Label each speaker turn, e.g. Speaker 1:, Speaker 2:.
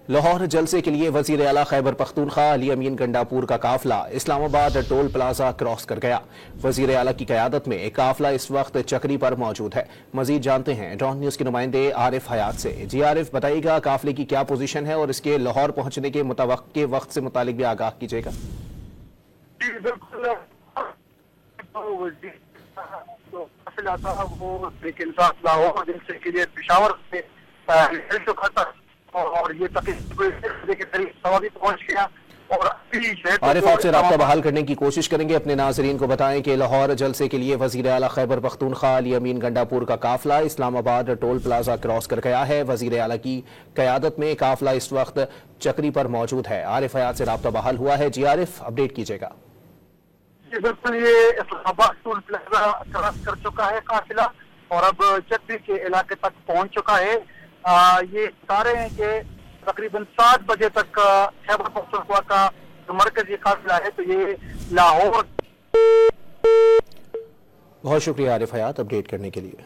Speaker 1: लाहौर जलसे के लिए वजीर आला खैबर पख्तूनख्वा अली अमीन गंडापुर का काफिला इस्लामाबाद टोल प्लाजा क्रॉस कर गया। वजीर आला की क़यादत में एक काफिला इस वक्त चक्री पर मौजूद है। मजीद जानते हैं डॉन न्यूज के नुमाइंदे आरिफ हयात से। जी आरिफ, बताइएगा काफिले की क्या पोजीशन है और इसके लाहौर पहुंचने के मुतवक्के वक्त से मुतालिक भी आगाह कीजिएगा।
Speaker 2: लाहौर जलसे के लिए पेशावर से और ये तकरीबन के करीब सवारी पहुंच गया। और
Speaker 1: आरिफ, आपसे राब्ता बहाल करने की कोशिश करेंगे। अपने नाजरीन को बताएं कि लाहौर जलसे के लिए वजीर आला खैबर पख्तूनख्वा अली अमीन गंडापुर का काफिला इस्लामाबाद टोल प्लाजा क्रॉस कर गया है। वजीर आला की क़यादत में काफिला इस वक्त चक्री पर मौजूद है। आरिफ हयात से राब्ता बहाल हुआ है। जी आरिफ, अपडेट कीजिएगा।
Speaker 2: बिल्कुल, ये इस्लामाबाद टोल प्लाजा क्रॉस कर चुका है काफिला और अब चक्री के इलाके तक पहुंच चुका है। ये बता रहे हैं कि तकरीबन 7 बजे तक खैबर पख्तूनख्वा का जो मरकजी काफिला है तो ये लाहौर।
Speaker 1: बहुत शुक्रिया आरिफ हयात अपडेट करने के लिए।